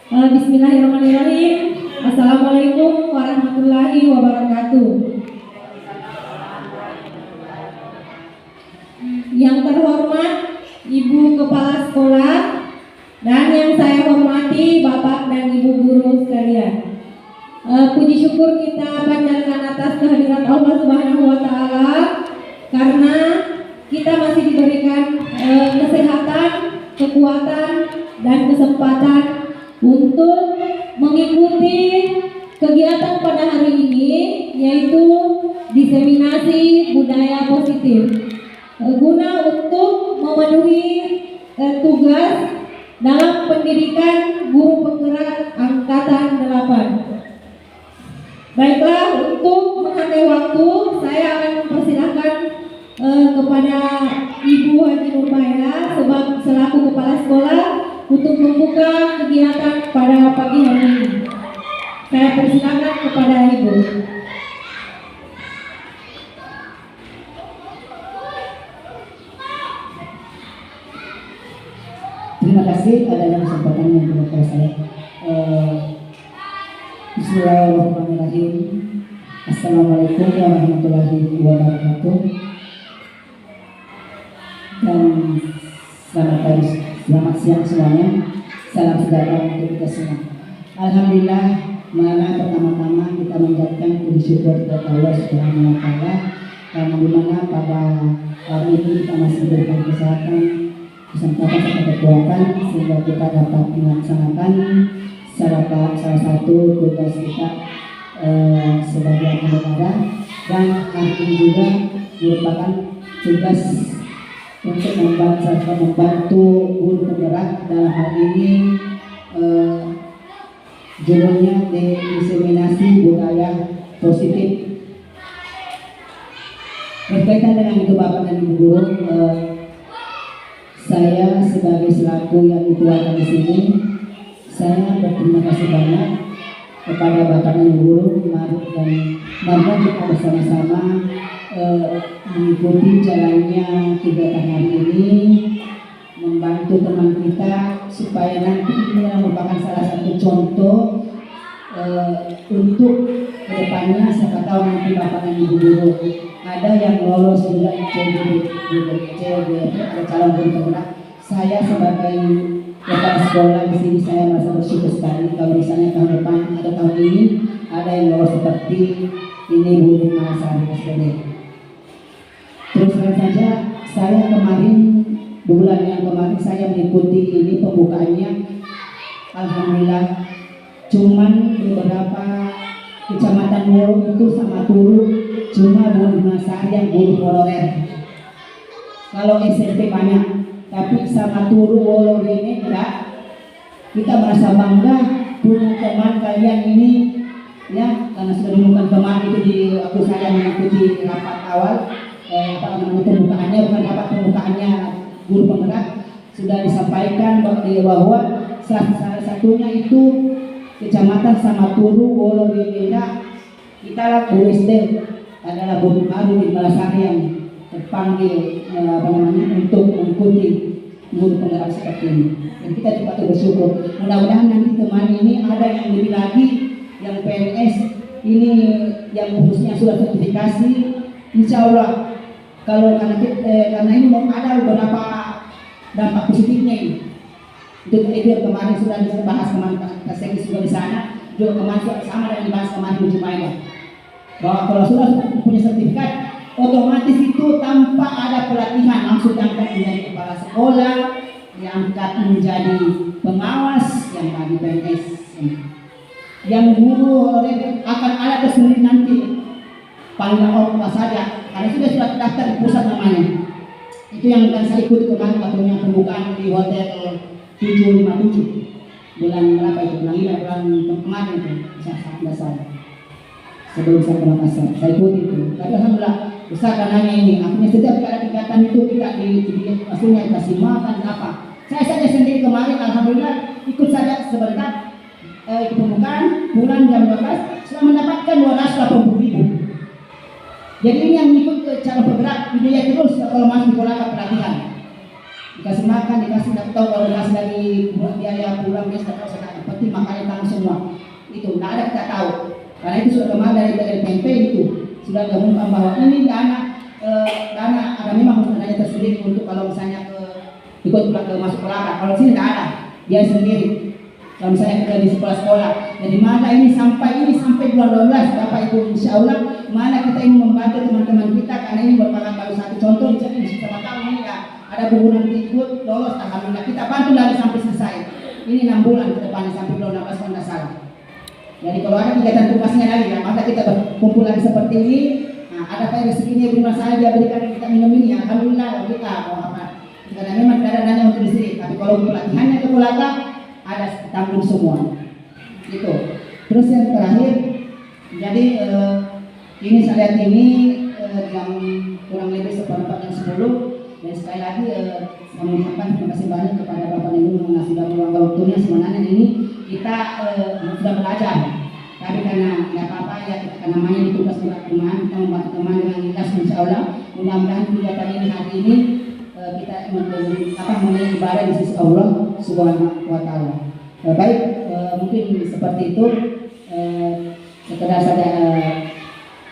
Bismillahirrahmanirrahim. Assalamualaikum warahmatullahi wabarakatuh. Yang terhormat Ibu Kepala Sekolah dan yang saya hormati Bapak dan Ibu guru sekalian. Puji syukur kita panjatkan atas kehadiran Allah Subhanahu wa taala karena kita masih diberikan kesehatan, kekuatan dan kesempatan untuk mengikuti kegiatan pada hari ini, yaitu diseminasi budaya positif guna untuk memenuhi tugas dalam pendidikan guru penggerak angkatan 8. Baiklah, untuk menghargai waktu, saya akan mempersilahkan kepada Ibu Haji Nurmaya selaku kepala sekolah untuk membuka kegiatan pada pagi hari ini. Saya persilakan kepada Ibu. Terima kasih atas kesempatan yang diberikan saya. Bismillahirrahmanirrahim. Assalamualaikum warahmatullahi wabarakatuh. Dan selamat siang semuanya. Salam sejahtera untuk kita semua. Alhamdulillah, mana pertama-tama kita mengucapkan puji syukur kepada Allah Subhanahu wa taala karena dimana pada hari ini kita masih diberikan kesehatan, kesempatan serta kekuatan sehingga kita dapat melaksanakan salah satu tugas kita sebagai negara, dan hari ini juga merupakan tugas untuk membantu guru penggerak dalam hal ini judulnya diseminasi budaya positif. Berkaitan dengan itu Bapak dan Ibu guru, saya sebagai selaku yang dituakan di sini, saya berterima kasih banyak kepada Bapak dan Ibu guru. Mari kita bersama-sama mengikuti jalannya kegiatan hari ini, membantu teman kita supaya nanti ini merupakan salah satu contoh untuk kedepannya. Siapa tahu nanti Bapak dan Ibu guru ada yang lolos juga CGD, ada calon guru penggerak. Saya sebagai kepala sekolah di sini saya merasa bersyukur sekali kalau misalnya tahun depan atau tahun ini ada yang lolos seperti ini Bu Malasari SPD. Terus saja, saya bulan yang kemarin saya mengikuti ini pembukaannya. Alhamdulillah, cuman beberapa kecamatan Wolo itu sama Turu cuma Bu Malasari yang guru honorer. Kalau SMP banyak, tapi sama Turu Wolo ini enggak. Kita merasa bangga punya teman kalian ini, ya, karena sudah diumumkan kemarin itu di waktu saya mengikuti rapat awal. Pembukaannya bukan rapat pembukaannya guru penggerak, sudah disampaikan bahwa salah satunya itu kecamatan Samaturu Wolo Beda. Kita lah guru SD adalah guru baru di Malasari yang terpanggil untuk mengikuti guru penggerak seperti ini. Dan kita juga bersyukur. Mudah-mudahan nanti teman ini ada yang lebih lagi, yang PNS ini yang khususnya sudah sertifikasi. Insya Allah kalau karena ini mau ada beberapa dampak positifnya ini. Itu kemarin sudah dibahas kemarin saya juga di sana. Juga kemarin sama dengan dibahas kemarin di Jumaida. Bahwa kalau sudah punya sertifikat, otomatis itu tanpa ada pelatihan langsung diangkat menjadi kepala sekolah, diangkat menjadi pengawas yang tadi PNS. Yang guru honorer akan ada tersendiri nanti. Paling apa saja, karena sudah terdaftar di pusat namanya. Itu yang akan saya ikuti kemarin waktunya pembukaan di hotel 757 bulan berapa itu, bulan kemarin itu, tidak salah. Sebelum saya ke Makassar, saya ikuti itu. Tapi alhamdulillah besar dananya ini. Artinya setiap ada kegiatan itu kita maksudnya kasih makan apa. Saya saja sendiri kemarin alhamdulillah ikut saja sebentar ikut pembukaan bulan jam 12 sudah mendapatkan 280.000. Jadi ini yang ikut ke cara bergerak dia terus kalau masuk di pola pelatihan. Dikasih makan, dikasih tahu kalau masih dari biaya pulang dia sudah tahu saya penting makan tangan semua. Itu tidak ada kita tahu. Karena itu sudah kemarin dari PMP itu sudah diumumkan bahwa ini dana ada memang dananya tersendiri untuk kalau misalnya ikut masuk pelakar. Kalau sini tidak ada, dia sendiri. Kalau misalnya kita di sekolah-sekolah, jadi mana ini sampai bulan 12, Bapak Ibu, insya Allah mana kita ingin membantu teman-teman kita karena ini merupakan baru satu contoh. Misalnya di sama tahun ini ya ada bulan ikut lolos, alhamdulillah kita bantu lagi sampai selesai. Ini 6 bulan ke depannya sampai bulan 12 kalau tidak salah. Jadi kalau ada kegiatan tugasnya lagi, ya maka kita berkumpul lagi seperti ini. Nah, ada apa rezekinya beri saya dia berikan kita minum ini, alhamdulillah kita mau apa. Karena memang tidak ada dana untuk di sini, tapi kalau untuk latihannya ke belakang ada tanggung semua. Gitu. Terus yang terakhir, jadi ini saya lihat ini yang kurang lebih seperempat yang 10. Dan sekali lagi saya mengucapkan terima kasih banyak kepada Bapak Ibu yang sudah meluangkan waktunya. Sebenarnya ini kita sudah belajar, tapi karena nggak apa-apa ya kita namanya tugas berat teman, kita membantu teman dengan ikhlas insya Allah. Mudah-mudahan kegiatan ini hari ini kita memberi ibadah di sisi Allah Subhanahu wa Ta'ala. Baik, mungkin seperti itu sekedar saja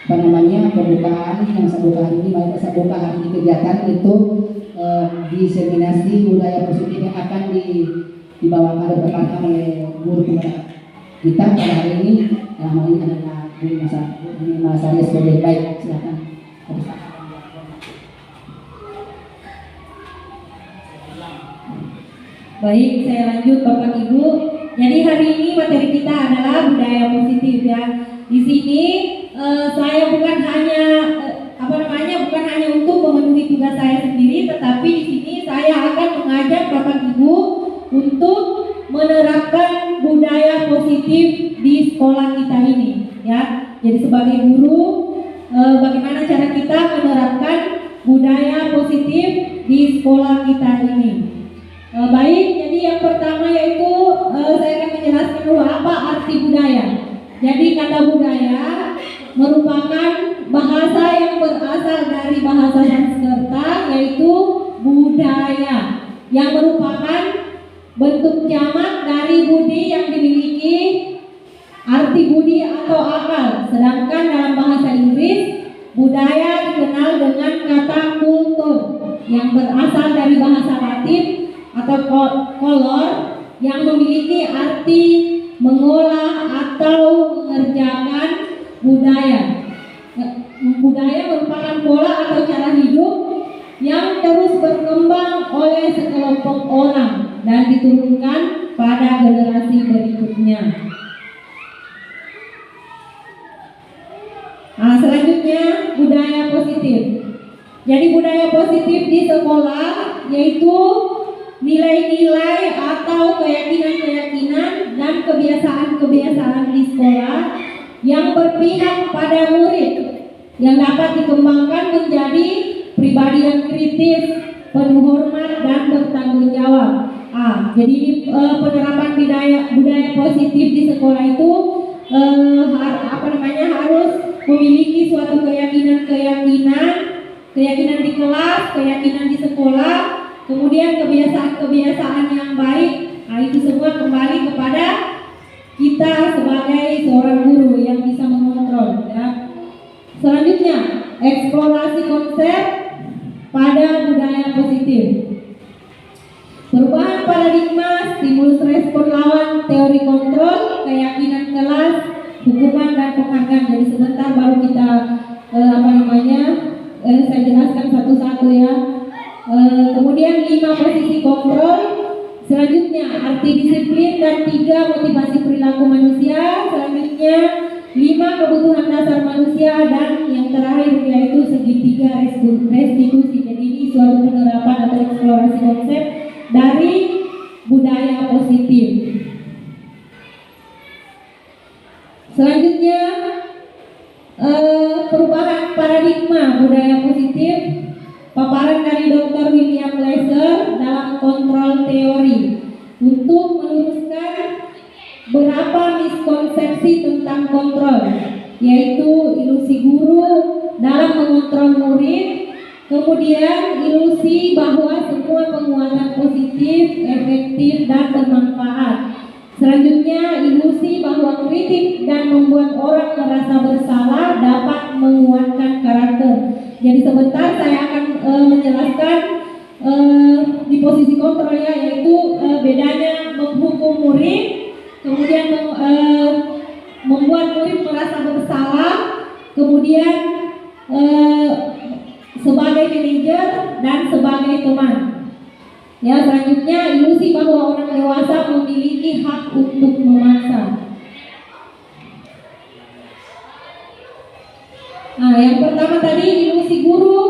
pembukaan yang saya buka hari ini. Mari saya buka hari ini kegiatan itu diseminasi budaya positif yang akan dibawakan dan berpantang oleh guru kita pada hari ini. Dalam hal ini adalah Bu Mas Arya sebagai baik. Silakan. Baik, saya lanjut Bapak Ibu. Jadi hari ini materi kita adalah budaya positif ya. Di sini saya bukan hanya bukan hanya untuk memenuhi tugas saya sendiri, tetapi di sini saya akan mengajak Bapak Ibu untuk menerapkan budaya positif di sekolah kita ini ya. Jadi sebagai guru bagaimana cara kita menerapkan budaya positif di sekolah kita ini. Baik, jadi yang pertama yaitu saya akan menjelaskan dulu apa arti budaya. Jadi kata budaya merupakan bahasa yang berasal dari bahasa Sanskerta yaitu budaya, yang merupakan bentuk jamak dari budi yang dimiliki arti budi atau akal. Sedangkan dalam bahasa Inggris budaya dikenal dengan kata kultur yang berasal dari bahasa Latin atau kolor yang memiliki arti mengolah atau mengerjakan budaya. Budaya merupakan pola atau cara hidup yang terus berkembang oleh sekelompok orang dan diturunkan pada generasi berikutnya. Nah, selanjutnya budaya positif. Jadi budaya positif di sekolah yaitu nilai-nilai atau keyakinan-keyakinan dan kebiasaan-kebiasaan di sekolah yang berpihak pada murid, yang dapat dikembangkan menjadi pribadi yang kritis, penuh hormat dan bertanggung jawab. Jadi penerapan budaya positif di sekolah itu harus memiliki suatu keyakinan di kelas, keyakinan di sekolah, kemudian kebiasaan-kebiasaan yang baik. Nah, itu semua kembali kepada kita sebagai seorang guru yang bisa mengontrol ya. Selanjutnya, eksplorasi konsep pada budaya positif. Perubahan paradigma, stimulus respon lawan, teori kontrol, keyakinan kelas, hukuman dan penghargaan. Jadi sebentar baru kita saya jelaskan satu-satu ya. Kemudian 5 posisi kontrol. Selanjutnya arti disiplin dan 3 motivasi perilaku manusia. Selanjutnya 5 kebutuhan dasar manusia dan yang terakhir yaitu segitiga restitusi. Jadi ini suatu penerapan atau eksplorasi konsep dari budaya positif. Selanjutnya perubahan paradigma budaya positif, paparan dari Dr. William Lesser dalam kontrol teori untuk meluruskan berapa miskonsepsi tentang kontrol, yaitu ilusi guru dalam mengontrol murid, kemudian ilusi bahwa semua penguatan positif, efektif dan bermanfaat, Selanjutnya, ilusi bahwa kritik dan membuat orang merasa bersalah dapat menguatkan karakter. Jadi sebentar saya akan menjelaskan di posisi kontrol ya, yaitu bedanya menghukum murid, kemudian membuat murid merasa bersalah, kemudian sebagai manajer dan sebagai teman. Ya, selanjutnya ilusi bahwa orang dewasa memiliki hak untuk memaksa. Nah, yang pertama tadi ilusi guru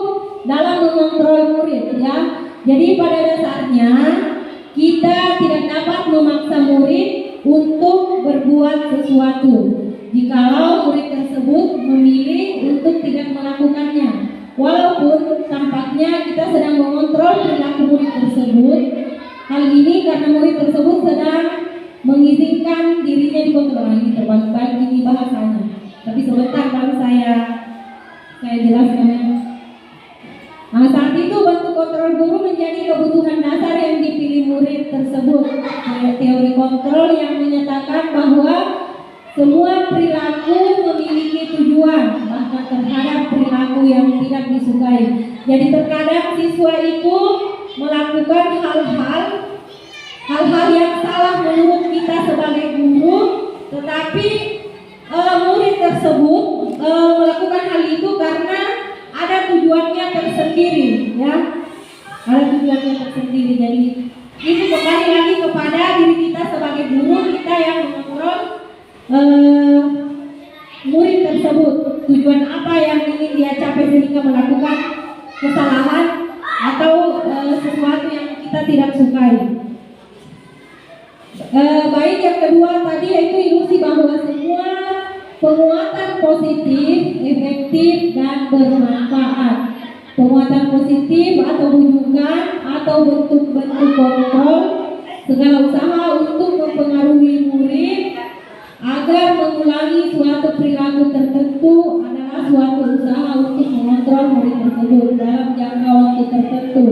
dalam mengontrol murid ya. Jadi pada dasarnya kita tidak dapat memaksa murid untuk berbuat sesuatu jikalau murid tersebut memilih untuk tidak melakukannya. Walaupun tampaknya kita sedang mengontrol perilaku murid tersebut, hal ini karena murid tersebut sedang mengizinkan dirinya dikontrol. Ini terbalik-balik ini bahasanya. Tapi sebentar baru saya jelaskan ya. Nah, saat itu bentuk kontrol guru menjadi kebutuhan dasar yang dipilih murid tersebut. Teori kontrol yang menyatakan bahwa semua perilaku memiliki tujuan, bahkan terhadap perilaku yang tidak disukai. Jadi terkadang siswa itu melakukan hal-hal yang salah menurut kita sebagai guru, tetapi murid tersebut melakukan hal itu karena ada tujuannya tersendiri, ya. Ada tujuannya tersendiri. Jadi itu kembali lagi kepada diri kita sebagai guru, kita yang mengontrol murid tersebut, tujuan apa yang ingin dia capai sehingga melakukan kesalahan atau sesuatu yang kita tidak sukai. Baik, yang kedua tadi yaitu ilusi bahwa semua penguatan positif, efektif dan bermanfaat. Penguatan positif atau bujukan atau bentuk-bentuk kontrol, segala usaha untuk mempengaruhi murid agar mengulangi suatu perilaku tertentu adalah suatu usaha untuk mengontrol murid tersebut dalam jangka waktu tertentu.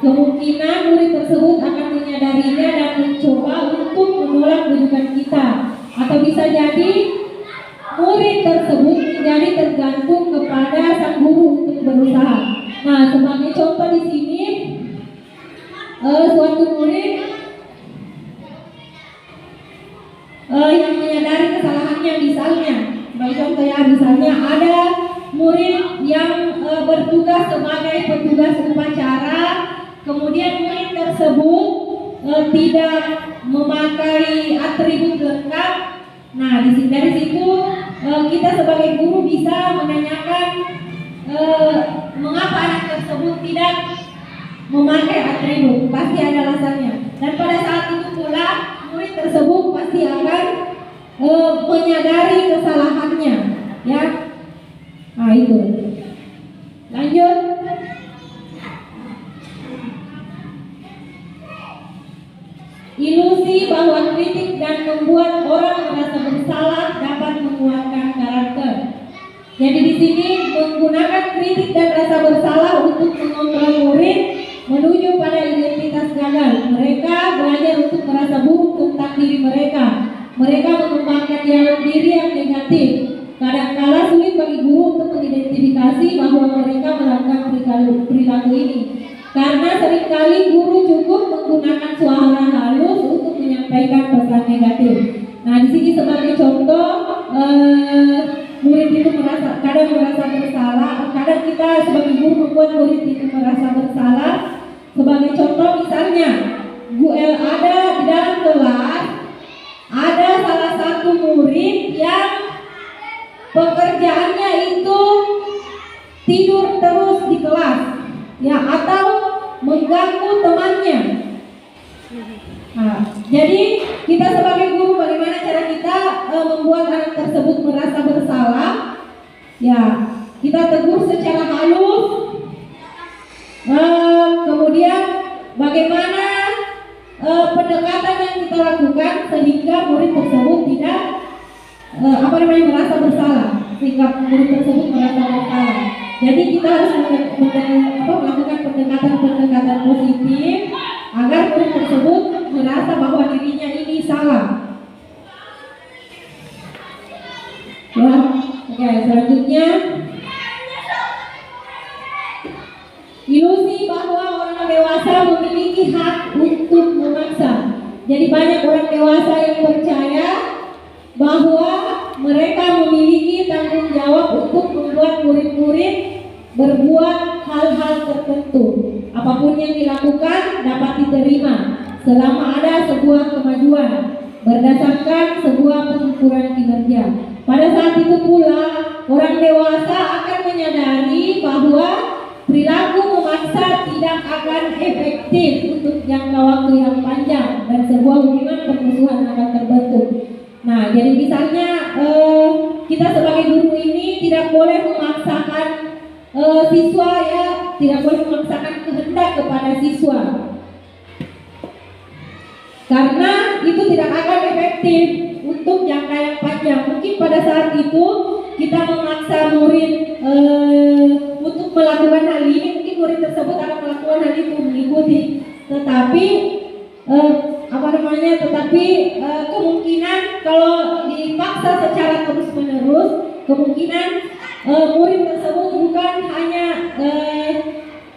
Kemungkinan murid tersebut akan menyadarinya dan mencoba untuk menolak bujukan kita, atau bisa jadi murid tersebut menjadi tergantung kepada sang guru untuk berusaha. Nah, sebagai contoh di sini, suatu murid yang menyadari kesalahannya, misalnya sebagai contoh ya, misalnya ada murid yang bertugas sebagai petugas upacara, kemudian murid tersebut tidak memakai atribut lengkap. Nah, dari situ kita sebagai guru bisa menanyakan mengapa anak tersebut tidak memakai atribut. Pasti ada alasannya. Dan pada saat itu pula murid tersebut pasti akan menyadari kesalahannya, ya. Nah, itu. Lanjut. Ilusi bahwa kritik dan membuat orang merasa bersalah dapat menguatkan karakter. Jadi di sini menggunakan kritik dan rasa bersalah untuk mengontrol murid menuju pada identitas gagal. Mereka belajar untuk merasa buruk tentang diri mereka. Mereka mengembangkan jalan diri yang negatif. Kadang-kala sulit bagi guru untuk mengidentifikasi bahwa mereka melakukan perilaku ini. Karena seringkali guru cukup menggunakan suara halus untuk menyampaikan pesan negatif. Nah, di sini sebagai contoh, murid itu kadang merasa bersalah. Kadang kita sebagai guru membuat murid itu merasa bersalah. Sebagai contoh, misalnya, ada di dalam kelas ada salah satu murid yang pekerjaannya itu tidur terus di kelas, ya, atau mengganggu temannya. Nah, jadi kita sebagai guru bagaimana cara kita membuat anak tersebut merasa bersalah? Ya, kita tegur secara halus. Kemudian bagaimana pendekatan yang kita lakukan sehingga murid tersebut tidak merasa bersalah, sehingga murid tersebut merasa bersalah. Jadi kita harus melakukan pendekatan positif agar murid tersebut merasa bahwa dirinya ini salah. selanjutnya, ilusi bahwa orang dewasa memiliki hak untuk memaksa. Jadi banyak orang dewasa yang percaya bahwa mereka memiliki tanggung jawab untuk membuat murid-murid berbuat hal-hal tertentu. Apapun yang dilakukan dapat diterima selama ada sebuah kemajuan berdasarkan sebuah pengukuran kinerja. Pada saat itu pula orang dewasa akan menyadari bahwa perilaku memaksa tidak akan efektif untuk jangka waktu yang panjang dan sebuah hubungan permusuhan akan terbentuk. Nah, jadi misalnya kita sebagai guru ini tidak boleh memaksakan siswa, ya, tidak boleh memaksakan kehendak kepada siswa, karena itu tidak akan efektif untuk jangka yang panjang. Mungkin pada saat itu kita memaksa murid untuk melakukan hal ini, mungkin murid tersebut akan melakukan hal itu, mengikuti. Tetapi kemungkinan kalau dipaksa secara terus-menerus, kemungkinan murid tersebut bukan hanya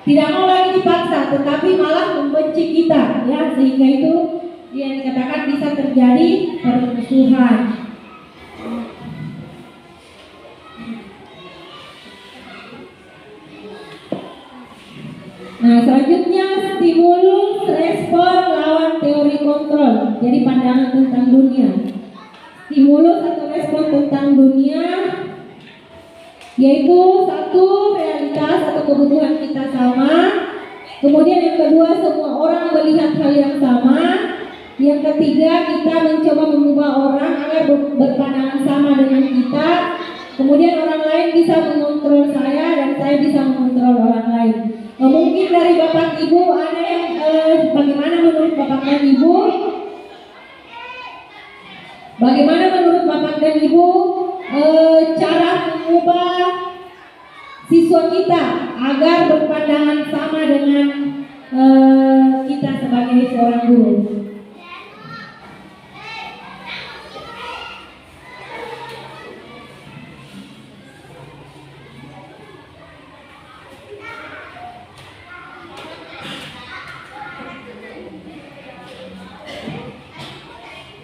tidak mau lagi dipaksa, tetapi malah membenci kita, ya, sehingga itu yang dikatakan bisa terjadi permusuhan. Nah, selanjutnya stimulus respon lawan teori kontrol. Jadi pandangan tentang dunia. Stimulus atau respon tentang dunia yaitu satu, realitas atau kebutuhan kita sama. Kemudian yang kedua, semua orang melihat hal yang sama. Yang ketiga, kita mencoba mengubah orang agar berpandangan sama dengan kita. Kemudian orang lain bisa mengontrol saya dan saya bisa mengontrol orang lain. Mungkin dari Bapak Ibu ada yang bagaimana menurut Bapak dan Ibu? Bagaimana menurut Bapak dan Ibu cara mengubah siswa kita agar berpandangan sama dengan kita sebagai seorang guru?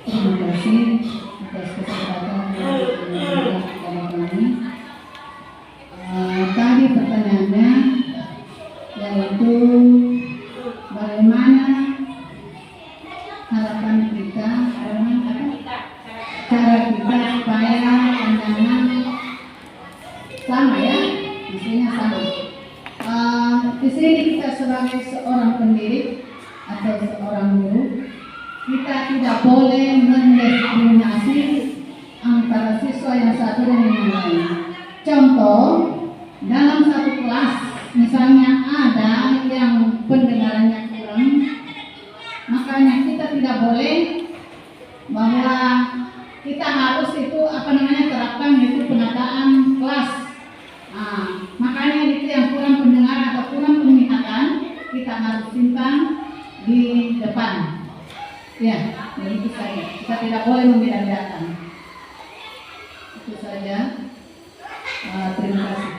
Terima kasih atas kesempatan yang diberikan kepada kami. Tadi pertanyaannya yaitu bagaimana harapan kita, cara kita supaya pandangan sama, ya, maksudnya sama. Di sini kita sebagai seorang pendidik atau seorang guru, kita tidak boleh mendiskriminasi antara siswa yang satu dan yang lain. Contoh, dalam satu kelas misalnya ada yang pendengarannya kurang, makanya kita tidak boleh bahwa kita harus itu terapkan itu penataan kelas. Makanya itu yang kurang pendengar atau kurang penglihatan kita harus simpan di depan. Ya, begitu saja. Kita tidak boleh membeda-bedakan. Itu saja. Terima kasih.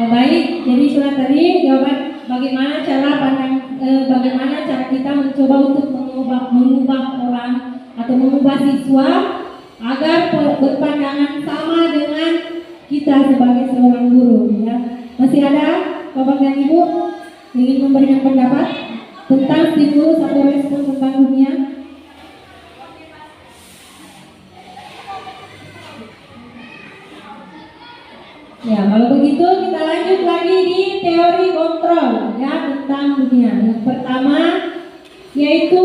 Baik, jadi sudah tadi jawaban bagaimana cara kita mencoba untuk mengubah orang atau mengubah siswa agar berpandangan sama dengan kita sebagai seorang guru, ya. Masih ada Bapak dan Ibu ingin memberikan pendapat tentang stimulus atau respon tentang dunia? Ya, kalau begitu kita lanjut lagi di teori kontrol, ya, tentang dunia. Yang pertama yaitu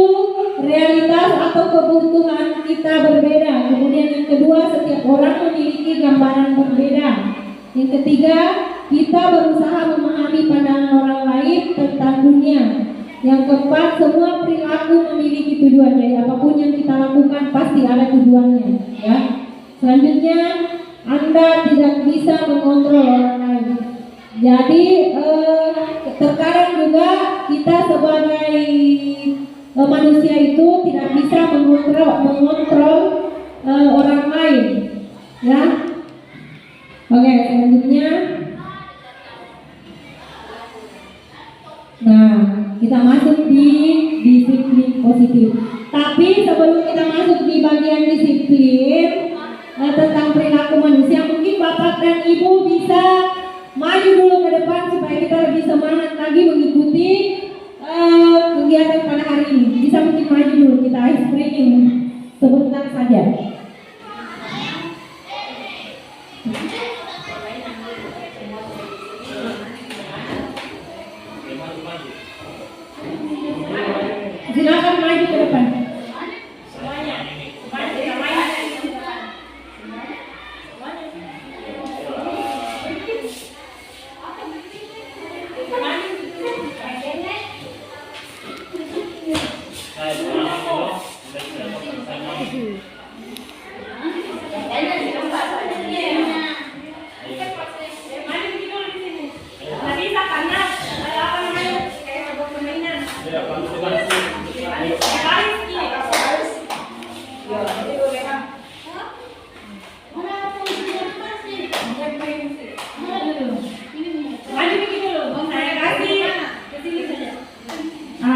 realitas atau kebutuhan kita berbeda. Kemudian yang kedua, setiap orang memiliki gambaran berbeda. Yang ketiga, kita berusaha memahami pandangan orang lain tentang dunia. Yang keempat, semua perilaku memiliki tujuan. Jadi apapun yang kita lakukan pasti ada tujuannya, ya. Selanjutnya, Anda tidak bisa mengontrol orang lain. Jadi terkadang juga kita sebagai manusia itu tidak bisa mengontrol orang lain, ya. Oke, selanjutnya. Nah, kita masuk di disiplin positif. Tapi sebelum kita masuk di bagian disiplin tentang perilaku manusia, mungkin Bapak dan Ibu bisa maju dulu ke depan supaya kita lebih semangat lagi mengikuti kegiatan pada hari ini. Bisa mungkin maju dulu, kita ice breaking sebentar saja. Silakan maju ke depan.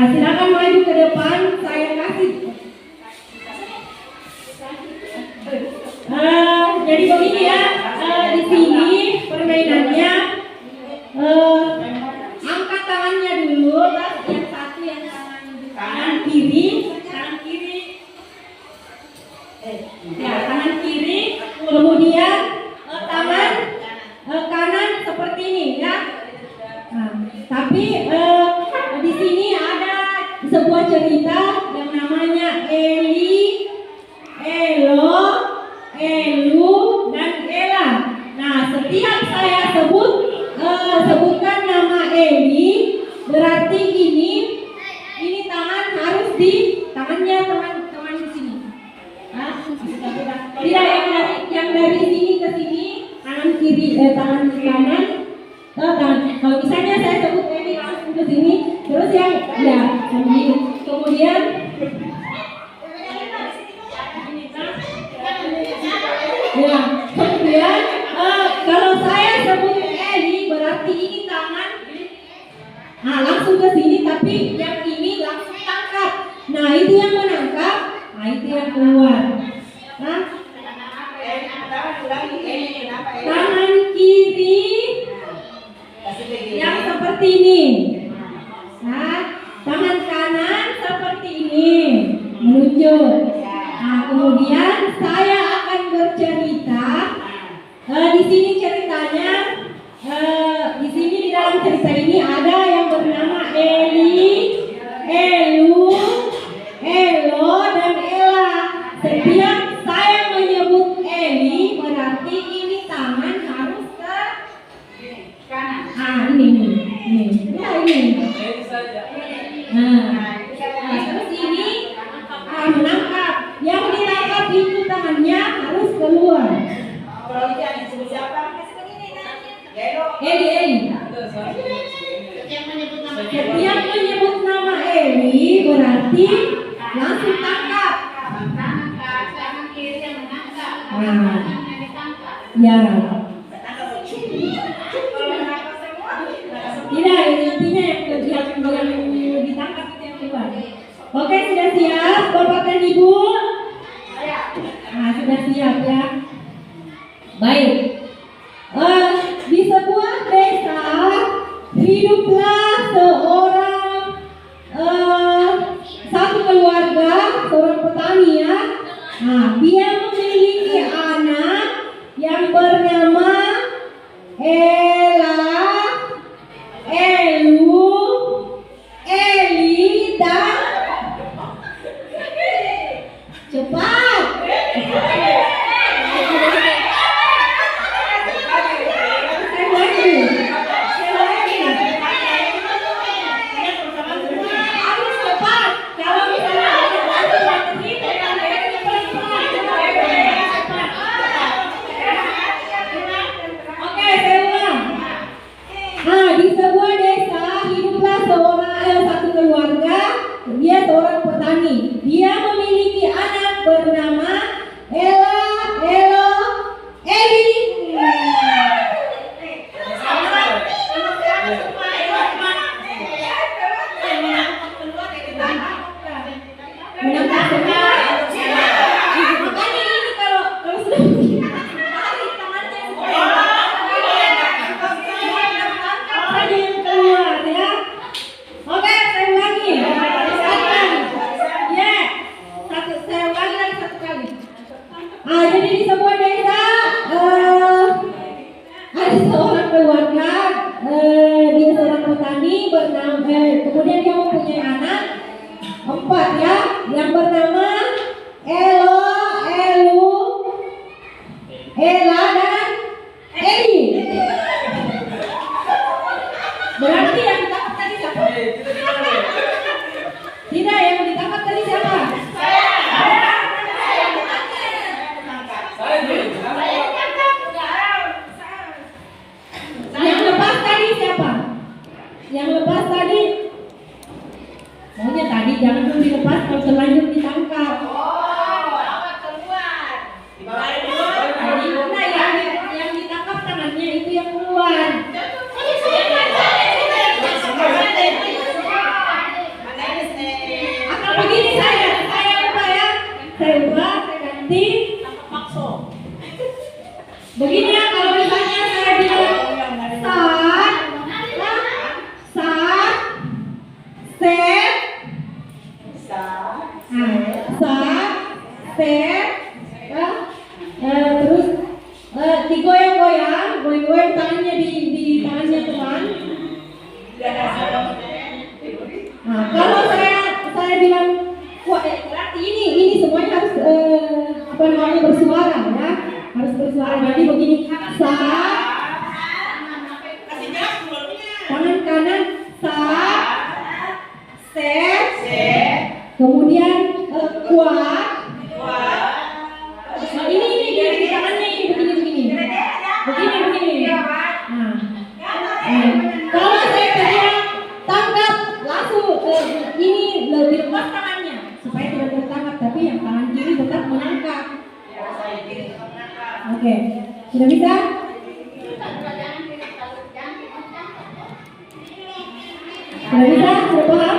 Silakan maju ke depan, saya kasih. Jadi begini ya, di sini permainannya angkat tangannya dulu, yang satu yang tangan kiri, ya tangan kiri, kemudian tangan kanan seperti ini ya. Nah, tapi di sini ada sebuah cerita yang namanya Eli, Elo, Elu, dan Ela. Nah, setiap saya sebutkan nama Eli, berarti ini tangan harus di tangannya teman-teman di sini. Nah, tidak yang dari sini ke sini, tangan kiri, tangan kanan. Kalau misalnya saya sebut Eli langsung ke sini, terus yang ya kemudian ya kemudian kalau saya sebut Eli berarti ini tangan langsung ke sini, tapi yang ini langsung tangkap. Nah, itu yang menangkap, nah itu yang keluar. Nah, tangan kiri yang seperti ini. Nah, tangan kanan seperti ini, menunjuk. Nah, kemudian saya akan bercerita. Di sini ceritanya, di sini di dalam cerita ini ada yang bernama Eli, Elu, Elo, dan Ela. Setiap saya menyebut Eli, berarti ini tangan harus ke kanan. Ini. Ya, ini. Nah, terus ini menangkap. Yang ditangkap itu tangannya harus keluar. Eli. Setiap menyebut nama Eli berarti langsung tangkap. Nah, ya. Tidak, intinya yang ditangkap itu yang keluar. Oke, sudah siap Bapak dan Ibu? Nah, sudah siap ya. Baik. Di sebuah desa hiduplah satu keluarga, seorang petani ya. Nah, dia memiliki anak yang bernama Ela, Elu, Eli, dan cepat. Sultani kemudian dia mempunyai anak 4 ya, yang bernama Elo, Elu, Ela dan Eli. Berarti yang ditangkap tadi siapa? Tidak, yang ditangkap tadi siapa? Yang lepas tadi siapa? Yang lepas tadi maunya tadi jangan dulu dilepas, kalau terlanjur ditangkap. Tadi mana yang ditangkap tangannya itu yang keluar. Akan begini saya ubah ya. Saya ubah, saya ganti. Begini ya, kalau misalnya saya bilang saat, set, terus digoyang-goyang tangannya di tangannya teman. Nah, kalau saya bilang, wah berarti ini semuanya harus bersuara ya, harus bersuara. Jadi begini, tangan kanan set, kemudian kuat. Nah, ini tangannya ini begini. Nah, kalau saya bilang tangkap langsung ini lebih lepas tangannya supaya tidak tertangkap, tapi yang tangan kiri tetap menangkap. Oke, sudah bisa? Sudah bisa? Sudah paham?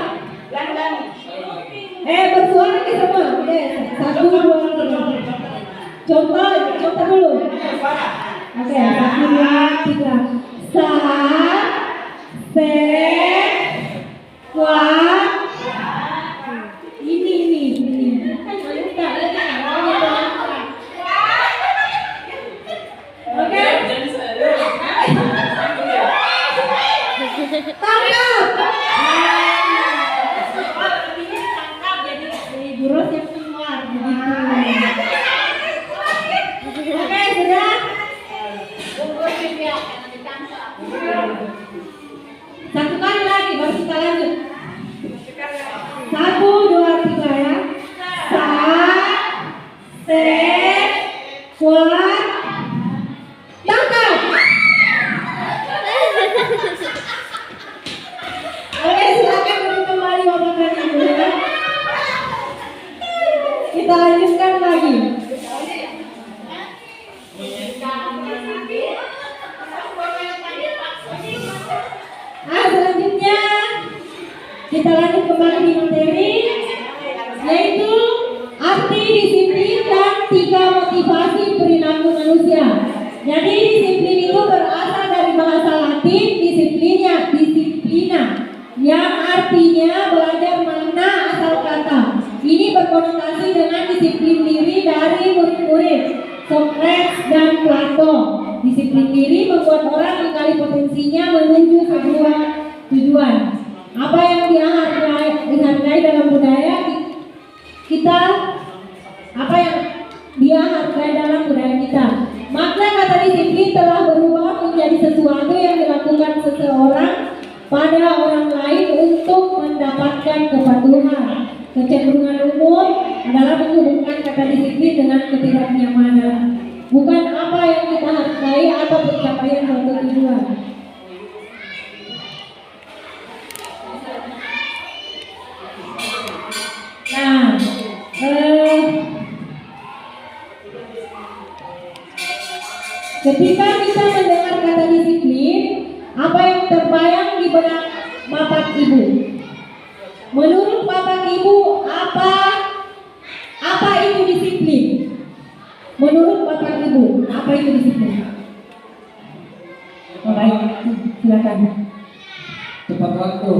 Bersuara ke semua. Oke, 1, 2, 3. Contoh dulu. Oke, 1, 2, 3. Set, kuat. Ini. Oke. Tangkap. Jadi burus yang keluar begitu. Oke, sudah. Satu kali lagi baru kita lanjut. 1, 2, 3 ya. Set, kuat, tangkap. Oke, silakan duduk kembali Bapak dan Ibu ya. Kita lanjutkan lagi. Selanjutnya kita lanjut kembali di materi, yaitu arti disiplin dan 3 motivasi perilaku manusia. Jadi disiplin itu berasal dari bahasa Latin disiplina, yang artinya belajar makna asal kata. Ini berkonotasi dengan disiplin diri dari murid-murid Socrates dan Plato. Disiplin diri membuat orang menggali potensinya menuju sebuah tujuan. Apa yang dihargai dalam budaya kita, makna kata disiplin telah berubah menjadi sesuatu yang dilakukan seseorang pada orang lain untuk mendapatkan kepatuhan. Kecenderungan umum adalah menghubungkan kata disiplin dengan ketidaknyamanan, bukan apa yang kita hargai atau pencapaian suatu tujuan. Nah, ketika kita mendengar kata disiplin, apa yang terbayang di benak Bapak Ibu? Menurut Bapak Ibu, apa itu disiplin? Menurut Bapak Ibu, apa itu disiplin? Oh, baik, silakan. Tepat waktu,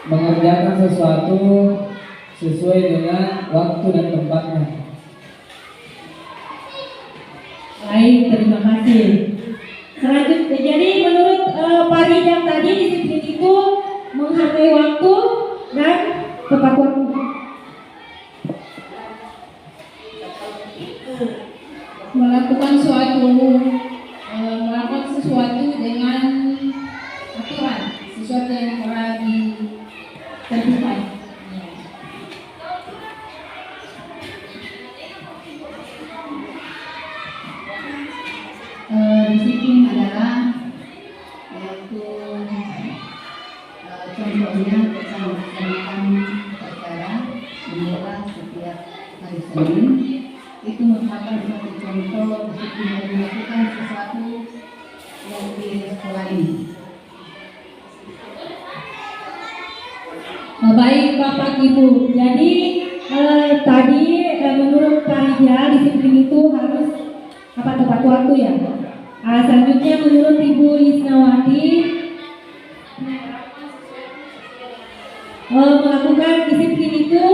mengerjakan sesuatu sesuai dengan waktu dan tempatnya. Baik, terima kasih. Selanjutnya Jadi menurut Pak Rijal tadi disiplin itu menghargai waktu dan tepat waktu. Melakukan sesuatu dengan aturan, sesuatu yang telah ditentukan. Disiplin adalah yaitu contohnya kita melaksanakan upacara bendera setiap hari Senin. Itu merupakan suatu contoh disiplin yang melakukan sesuatu yang di sekolah ini. Baik Bapak Ibu, jadi tadi menurut Pak Rijal disiplin itu harus tepat waktu ya. Selanjutnya menurut Ibu Lisnawati melakukan disiplin itu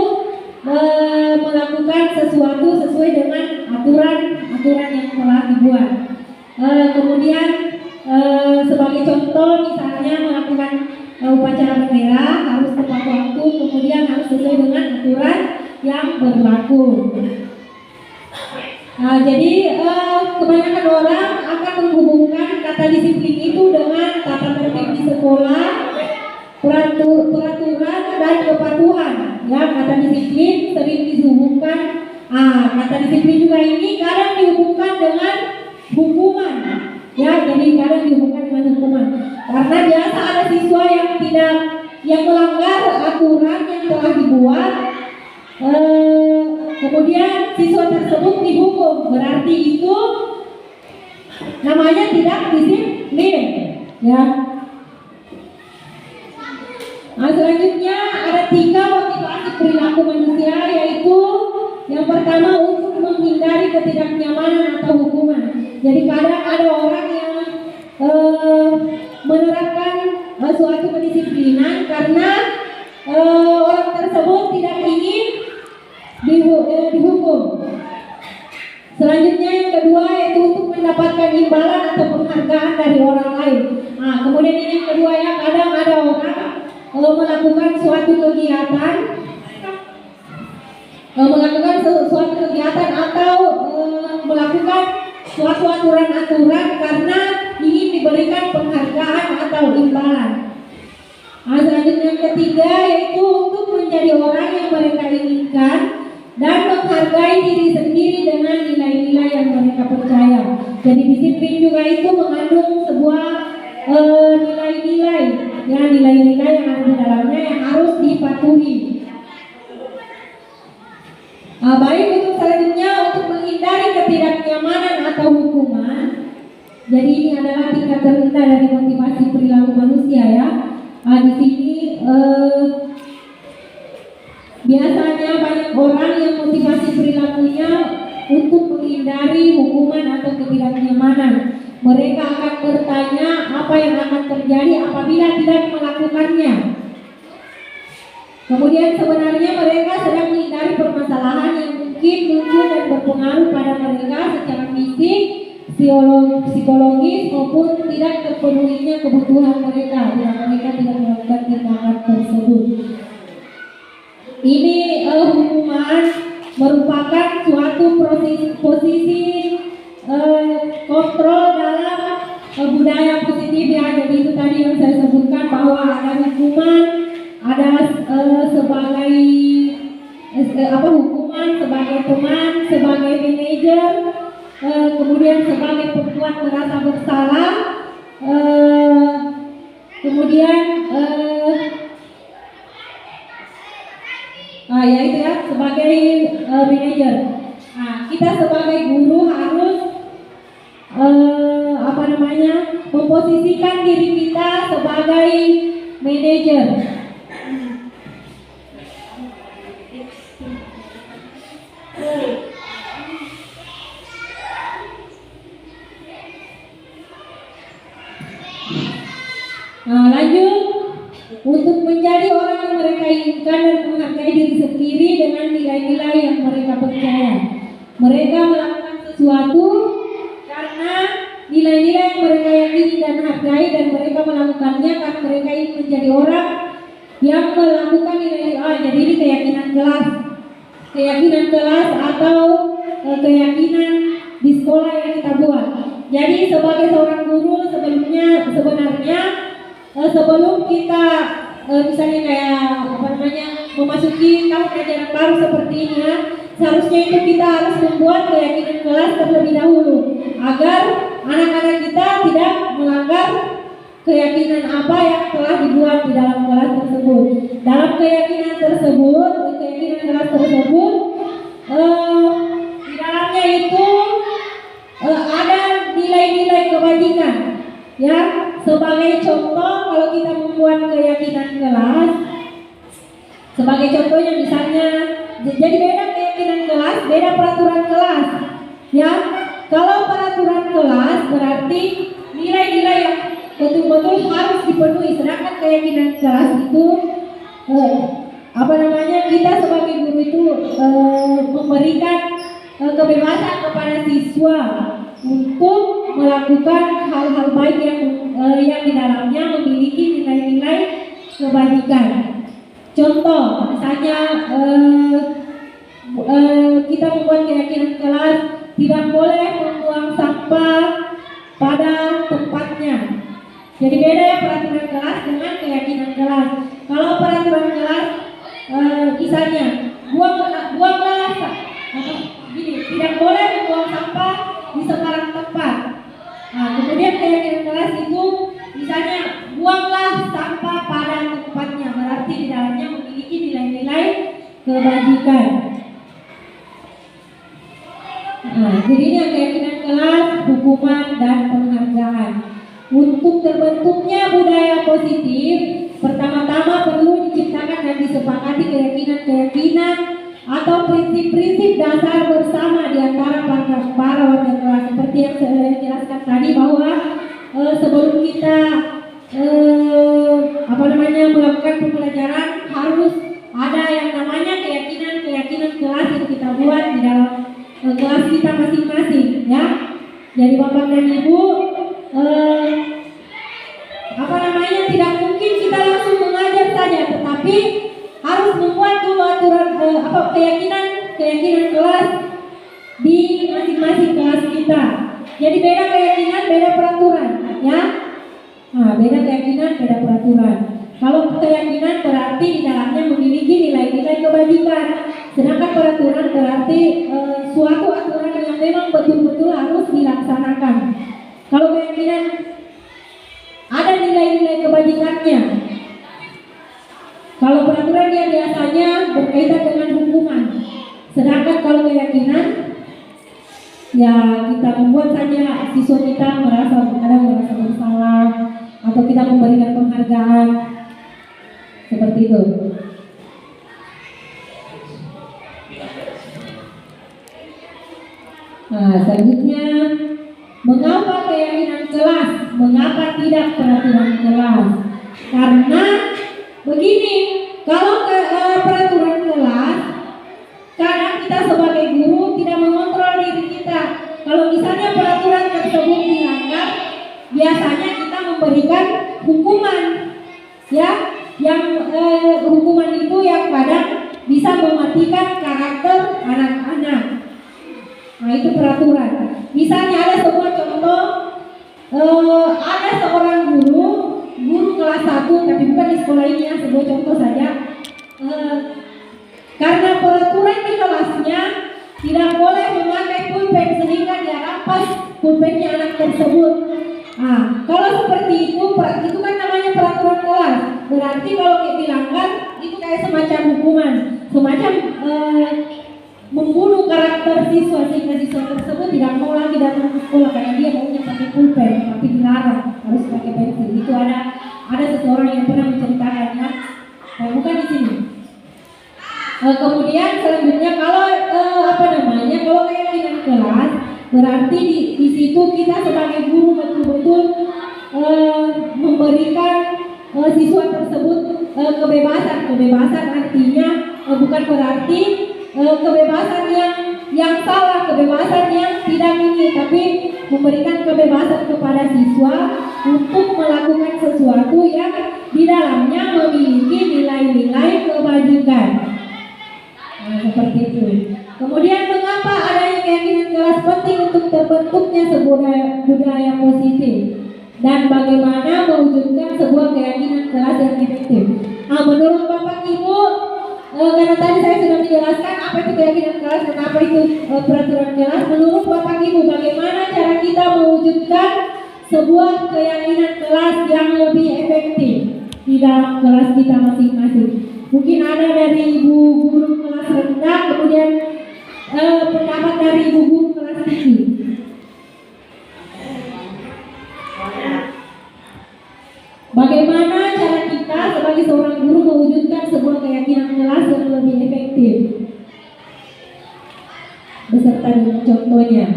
melakukan sesuatu sesuai dengan aturan yang telah dibuat. Kemudian sebagai contoh misalnya melakukan upacara bendera harus tepat waktu, kemudian harus sesuai dengan aturan yang berlaku. Jadi kebanyakan orang akan menghubungkan kata disiplin itu dengan tata tertib di sekolah, peraturan dan kepatuhan. Ya, kata disiplin sering dihubungkan. Kata disiplin juga ini kadang dihubungkan dengan hukuman. Ya, jadi kadang dihubungkan dengan hukuman. Karena biasa ada siswa yang melanggar aturan yang telah dibuat. Kemudian siswa tersebut dihukum, berarti itu namanya tidak disiplin, ya. Selanjutnya ada 3 motivasi perilaku manusia, yaitu yang pertama untuk menghindari ketidaknyamanan atau hukuman. Jadi kadang ada orang yang menerapkan suatu kedisiplinan karena orang tersebut tidak ingin dihukum. Selanjutnya yang kedua yaitu untuk mendapatkan imbalan atau penghargaan dari orang lain. Kemudian ini yang kedua ya, kadang ada orang melakukan suatu kegiatan atau melakukan suatu aturan karena ingin diberikan penghargaan atau imbalan. Selanjutnya yang ketiga yaitu untuk menjadi orang yang mereka inginkan dan menghargai diri sendiri dengan nilai-nilai yang mereka percaya. Jadi disiplin juga itu mengandung sebuah nilai-nilai yang ada di dalamnya yang harus dipatuhi. Baik, untuk selanjutnya untuk menghindari ketidaknyamanan atau hukuman. Jadi ini adalah tingkat terendah dari motivasi perilaku manusia ya. Di sini biasanya banyak orang yang motivasi perilakunya untuk menghindari hukuman atau ketidaknyamanan. Mereka akan bertanya apa yang akan terjadi apabila tidak melakukannya. Kemudian sebenarnya mereka sedang menghindari permasalahan yang mungkin muncul dan berpengaruh pada mereka secara fisik, psikologis maupun tidak terpenuhinya kebutuhan mereka bila mereka tidak melakukan tindakan tersebut. Ini hukuman merupakan suatu posisi kontrol dalam budaya positif ya. Jadi itu tadi yang saya sebutkan bahwa ada hukuman, ada sebagai hukuman sebagai teman, sebagai manajer, kemudian sebagai pembuat merasa bersalah, kemudian yaitu ya sebagai manajer. Kita sebagai guru harus memposisikan diri kita sebagai manajer. Lanjut, untuk menjadi orang yang mereka inginkan dan menghargai diri sendiri dengan nilai-nilai yang mereka percaya. Mereka melakukan sesuatu karena nilai-nilai yang mereka yakini dan dan mereka melakukannya karena mereka ingin menjadi orang yang melakukan nilai jadi ini keyakinan kelas atau keyakinan di sekolah yang kita buat. Jadi sebagai seorang guru sebenarnya sebelum kita misalnya kayak memasuki tahun ajaran baru seperti ini ya, seharusnya itu kita harus membuat keyakinan kelas terlebih dahulu agar anak-anak kita tidak melanggar keyakinan apa yang telah dibuat di dalam kelas tersebut. Dalam keyakinan kelas tersebut di dalamnya itu ada nilai-nilai kebajikan ya. Sebagai contoh, kalau kita membuat keyakinan kelas, sebagai contohnya misalnya, jadi beda keyakinan kelas, beda peraturan kelas ya. Kalau peraturan kelas berarti nilai-nilai yang betul-betul harus dipenuhi, sedangkan keyakinan kelas itu kita sebagai guru itu memberikan kebebasan kepada siswa untuk melakukan hal-hal baik yang di dalamnya memiliki nilai-nilai kebajikan. Contoh, misalnya kita membuat keyakinan kelas tidak boleh membuang sampah pada tempatnya. Jadi beda ya peraturan kelas dengan keyakinan kelas. Kalau peraturan kelas misalnya buanglah tidak boleh membuang sampah di sembarang tempat. Nah, kemudian keyakinan kelas itu misalnya buanglah sampah pada tempatnya, berarti di dalamnya memiliki nilai-nilai kebajikan. Nah, jadinya keyakinan kelas, hukuman dan penghargaan. Untuk terbentuknya budaya positif, pertama-tama perlu diciptakan dan disepakati keyakinan-keyakinan atau prinsip-prinsip dasar bersama di antara para warga kelas. Seperti yang saya jelaskan tadi bahwa sebelum kita melakukan pembelajaran harus ada yang namanya keyakinan kelas yang kita buat di dalam kelas kita masing-masing ya. Jadi Bapak dan Ibu tidak mungkin kita langsung mengajar saja, tetapi harus membuat dulu aturan keyakinan kelas di masing-masing kelas kita. Jadi beda keyakinan, beda peraturan ya. Nah, beda keyakinan, beda peraturan. Kalau keyakinan berarti di dalamnya memiliki nilai-nilai kebajikan, sedangkan peraturan berarti suatu aturan yang memang betul-betul harus dilaksanakan. Kalau keyakinan ada nilai-nilai kebajikannya. Kalau peraturan dia biasanya berkaitan dengan hukuman. Sedangkan kalau keyakinan ya kita membuat saja siswa kita merasa bersalah atau kita memberikan penghargaan seperti itu. Nah, selanjutnya mengapa keyakinan kelas? Mengapa tidak peraturan kelas? Karena begini, kalau peraturan kelas, kadang kita sebagai guru tidak mengontrol diri kita. Kalau misalnya peraturan tersebut dilanggar, biasanya kita memberikan hukuman, ya, yang hukuman itu yang kadang bisa mematikan karakter anak-anak. Nah, itu peraturan. Misalnya ada sebuah contoh, ada seorang guru kelas 1, tapi bukan di sekolah ini ya, sebuah contoh saja. Karena peraturan di kelasnya tidak boleh memakai pulpen sehingga dia rampas pulpennya anak tersebut. Nah, kalau seperti itu kan namanya peraturan kelas. Berarti kalau dilanggar itu kayak semacam hukuman, semacam membunuh karakter siswa sehingga siswa tersebut tidak mau lagi datang ke sekolah karena dia maunya pakai pulpen tapi dilarang harus pakai pensil. Itu ada seseorang yang pernah menceritakannya, bukan di sini. Kemudian selanjutnya kalau kalau keyakinan kelas berarti di situ kita sebagai guru betul-betul memberikan siswa tersebut kebebasan artinya bukan berarti kebebasan yang salah, kebebasan yang tidak ini, tapi memberikan kebebasan kepada siswa untuk melakukan sesuatu yang di dalamnya memiliki nilai-nilai kebajikan. Nah, seperti itu. Kemudian mengapa adanya keyakinan kelas penting untuk terbentuknya sebuah budaya positif dan bagaimana mewujudkan sebuah keyakinan kelas yang efektif. Nah, menurut Bapak Ibu, karena tadi saya sudah menjelaskan apa itu keyakinan kelas dan apa itu peraturan kelas. Menurut Bapak Ibu, bagaimana cara kita mewujudkan sebuah keyakinan kelas yang lebih efektif di dalam kelas kita masing-masing? Mungkin ada dari ibu guru kelas rendah, kemudian pendapat dari ibu guru kelas tinggi. Bagaimana cara kita sebagai seorang guru mewujudkan sebuah keyakinan kelas yang lebih efektif? Beserta dengan contohnya.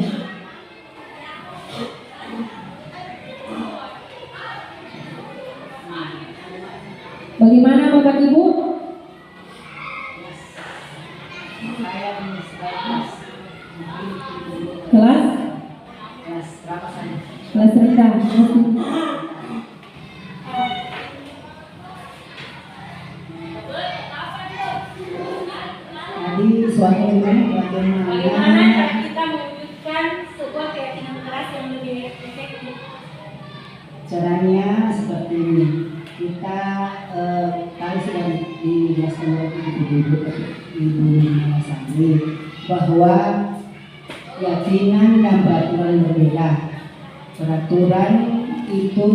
Bagaimana Bapak Ibu? Kelas? Kelas rendah. Jadi suatu Bagaimana cara kita mewujudkan sebuah keyakinan kelas yang lebih efektif? Caranya seperti ini. Kita tadi sudah dijelaskan oleh Ibu Sandi bahwa keyakinan dan peraturan berbeda. Peraturan itu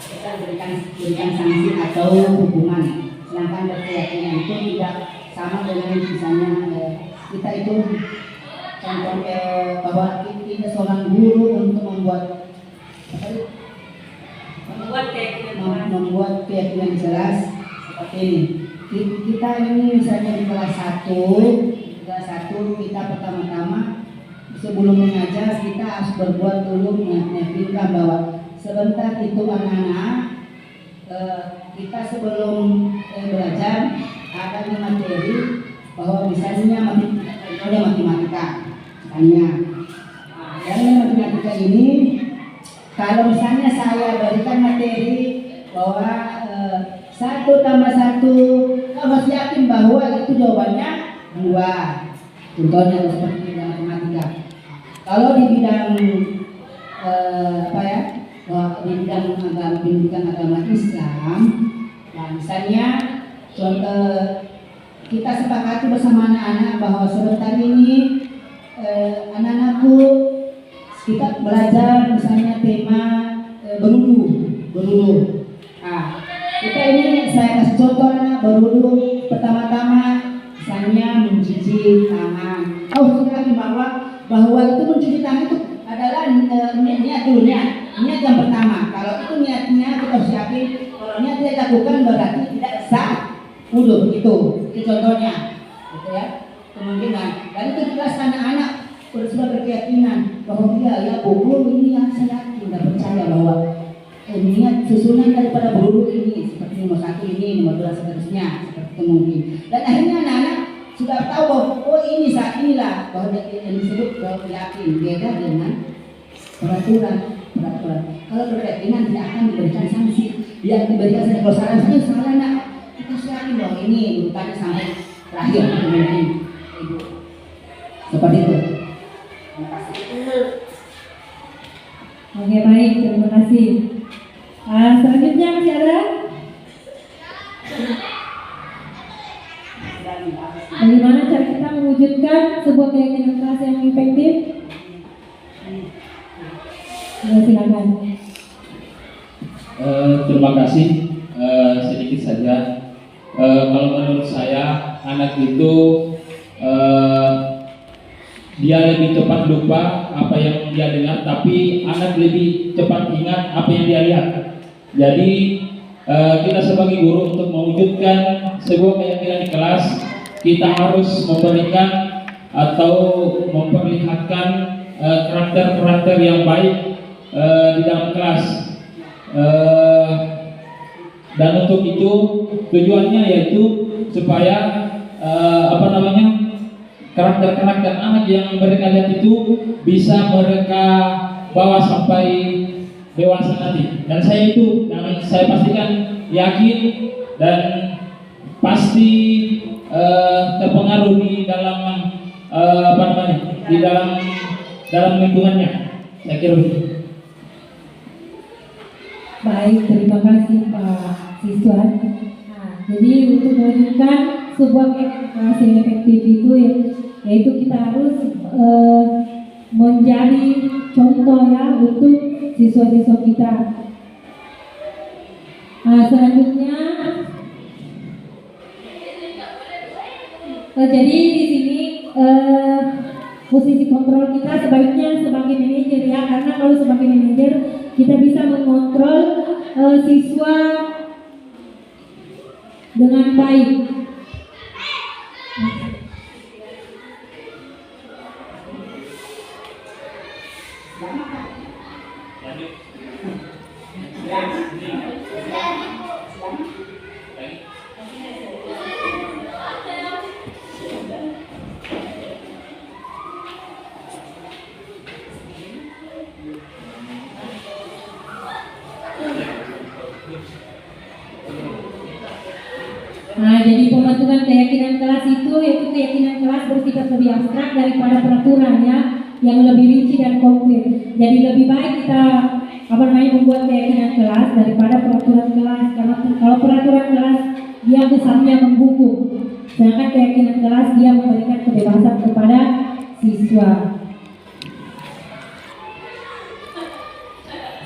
kita berikan sanksi atau hukuman, sedangkan berkeyakinan itu tidak sama dengan misalnya kita itu contoh bahwa kita seorang guru untuk membuat keyakinan jelas seperti ini. Kita ini misalnya di kelas 1 kita pertama-tama sebelum mengajar kita harus berbuat dulu meyakinkan bahwa sebentar itu anak-anak kita sebelum belajar ada materi bahwa misalnya matematika misalnya. Dari matematika ini kalau misalnya saya berikan materi bahwa 1 tambah 1, kamu harus yakin bahwa itu jawabannya 2. Contohnya seperti dalam matematika. Kalau di bidang di bidang pendidikan agama Islam, nah misalnya contoh kita sepakati bersama anak-anak bahwa sebentar ini anak-anakku kita belajar misalnya tema berwudu. Nah, kita ini saya kasih contoh anak berwudu pertama-tama misalnya mencuci tangan. Sekali bahwa itu mencuci tangan itu adalah niat yang pertama. Kalau itu niatnya kita harus yakin kalau niat tidak dilakukan berarti tidak sah wudu. Itu contohnya, gitu ya. Kemungkinan dan itu jelas anak-anak sudah berkeyakinan bahwa ya guru ini yang saya yakin dan percaya bahwa niat susunan daripada guru ini seperti nomor 1 ini, nomor 2 seterusnya seperti itu mungkin. Dan akhirnya anak-anak sudah tahu bahwa ini saat inilah bahwa yang disebut bahwa yakin beda dengan peraturan. Kalau berkeyakinan tidak akan diberikan sanksi, dia diberikan sanksi. Kalau salah nak kita yakin bahwa ini urutannya sampai terakhir mungkin ibu seperti itu. Oke, baik, terima kasih. Selanjutnya masih ada? Bagaimana cara kita mewujudkan sebuah keyakinan kelas yang efektif? Ya, silakan. Terima kasih. Sedikit saja. Kalau menurut saya anak itu dia lebih cepat lupa apa yang dia dengar, tapi anak lebih cepat ingat apa yang dia lihat. Jadi kita sebagai guru untuk mewujudkan sebuah keyakinan di kelas, kita harus memberikan atau memperlihatkan karakter-karakter yang baik di dalam kelas. Dan untuk itu tujuannya yaitu supaya karakter-karakter anak yang mereka lihat itu bisa mereka bawa sampai dewasa nanti. Dan saya pastikan yakin dan pasti terpengaruh di dalam di dalam lingkungannya. Saya kira begitu. Baik, terima kasih Pak Siswan. Nah, jadi untuk mewujudkan sebuah komunikasi yang efektif itu yaitu kita harus menjadi contoh ya untuk siswa-siswa kita. Nah, selanjutnya, jadi di sini posisi kontrol kita sebaiknya sebagai manajer ya, karena kalau sebagai manajer kita bisa mengontrol siswa dengan baik. Nah, jadi pembentukan keyakinan kelas itu yaitu keyakinan kelas bersifat lebih abstrak daripada peraturan ya, yang lebih rinci dan konkret. Jadi lebih baik kita membuat keyakinan kelas daripada peraturan kelas, karena kalau peraturan kelas dia kesannya menghukum, sedangkan keyakinan kelas dia memberikan kebebasan kepada siswa.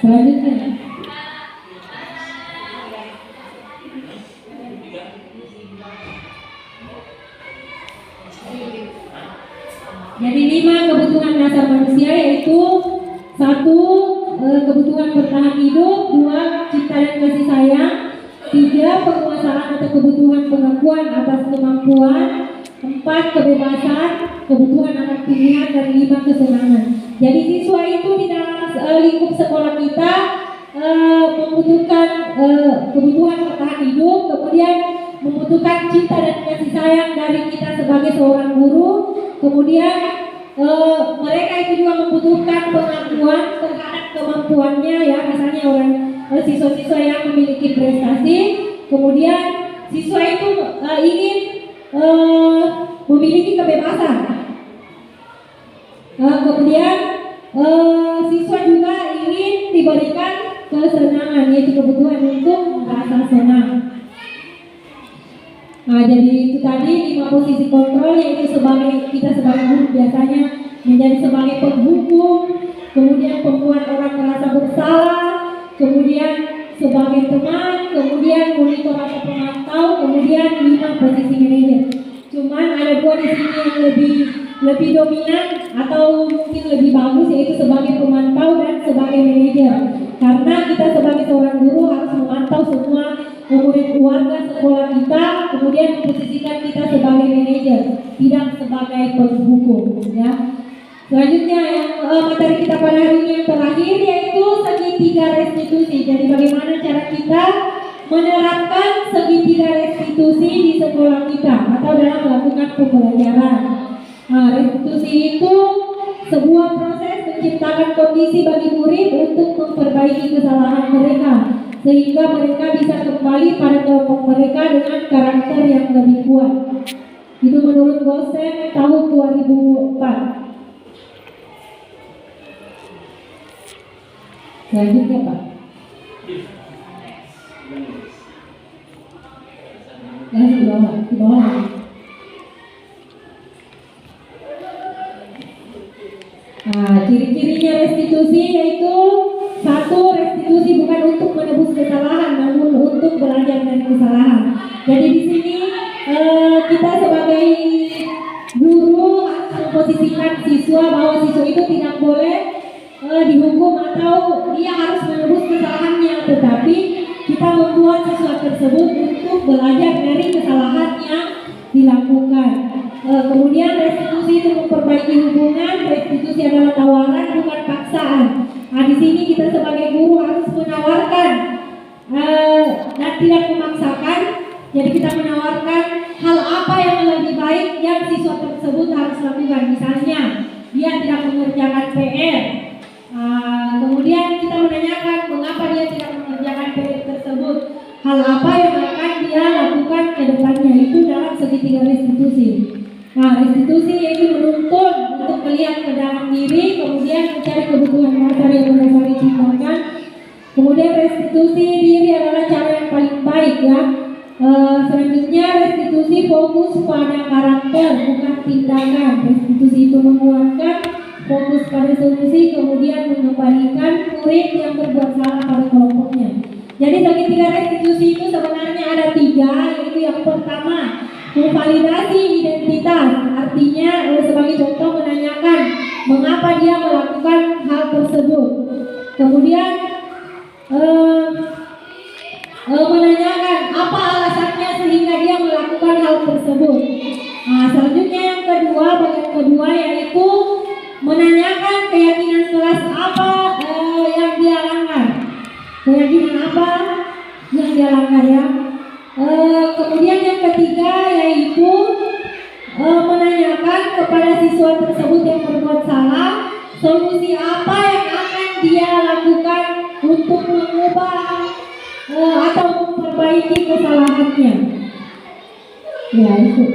Selanjutnya, jadi 5 kebutuhan dasar manusia yaitu 1. Kebutuhan bertahan hidup, 2. Cinta dan kasih sayang, 3. Penguasaan atau kebutuhan pengakuan atas kemampuan, 4. Kebebasan, kebutuhan anak pilihan, dan 5. Kesenangan. Jadi siswa itu di dalam lingkup sekolah kita membutuhkan kebutuhan bertahan hidup, kemudian membutuhkan cinta dan kasih sayang dari kita sebagai seorang guru, kemudian mereka itu juga membutuhkan pengakuan terhadap kemampuannya ya, misalnya siswa-siswa yang memiliki prestasi, kemudian siswa itu ingin memiliki kebebasan, kemudian siswa juga ingin diberikan kesenangan, yaitu kebutuhan untuk merasa senang. Nah, jadi itu tadi 5 posisi kontrol, yaitu kita sebagai guru biasanya menjadi sebagai penghukum, kemudian pembuat orang merasa bersalah, kemudian sebagai teman, kemudian monitor atau pemantau, kemudian 5 posisi manajer. Cuman ada 2 di sini yang lebih dominan atau mungkin lebih bagus, yaitu sebagai pemantau dan sebagai manajer. Karena kita sebagai seorang guru harus memantau semua murid warga sekolah kita, kemudian memposisikan kita sebagai manajer, tidak sebagai penghukum ya. Selanjutnya yang materi kita pada hari ini yang terakhir yaitu segitiga restitusi. Jadi bagaimana cara kita menerapkan segitiga restitusi di sekolah kita atau dalam melakukan pembelajaran. Nah, restitusi itu sebuah proses menciptakan kondisi bagi murid untuk memperbaiki kesalahan mereka, sehingga mereka bisa kembali pada kelompok mereka dengan karakter yang lebih kuat. Itu menurut Gosen tahun 2004. Selanjutnya Pak. Di bawah. Nah, ciri-cirinya restitusi yaitu 1. Restitusi bukan untuk menebus kesalahan, namun untuk belajar dari kesalahan. Jadi di sini kita sebagai guru harus memposisikan siswa bahwa siswa itu tidak boleh dihukum atau dia harus menebus kesalahannya, tetapi kita membuat siswa tersebut untuk belajar dari kesalahan yang dilakukan. Kemudian restitusi itu memperbaiki hubungan. Restitusi adalah tawaran, bukan paksaan. Nah, di sini kita sebagai guru harus menawarkan dan tidak memaksakan. Jadi kita menawarkan hal apa yang lebih baik yang siswa tersebut harus lakukan. Misalnya dia tidak mengerjakan PR. Kemudian kita menanyakan hal apa yang akan dia lakukan ke depannya, itu dalam segitiga restitusi. Nah, restitusi yaitu menuntun untuk melihat ke dalam diri, kemudian mencari kebutuhan dasar yang mendasari tindakan. Kemudian restitusi diri adalah cara yang paling baik ya. Selanjutnya restitusi fokus pada karakter bukan tindakan. Restitusi itu menguatkan, fokus pada solusi, kemudian mengembalikan murid yang berbuat salah pada kelompoknya. Jadi segitiga restitusi itu sebenarnya ada 3, yaitu yang pertama memvalidasi identitas, artinya sebagai contoh menanyakan mengapa dia melakukan hal tersebut. Kemudian menanyakan apa alasannya sehingga dia melakukan hal tersebut. Nah, selanjutnya yang kedua, bagian kedua yaitu menanyakan keyakinan kelas apa yang dia langgar. Keyakinan apa yang dia langgar ya. Kemudian yang ketiga yaitu menanyakan kepada siswa tersebut yang berbuat salah, solusi apa yang akan dia lakukan untuk mengubah atau memperbaiki kesalahannya. Ya itu.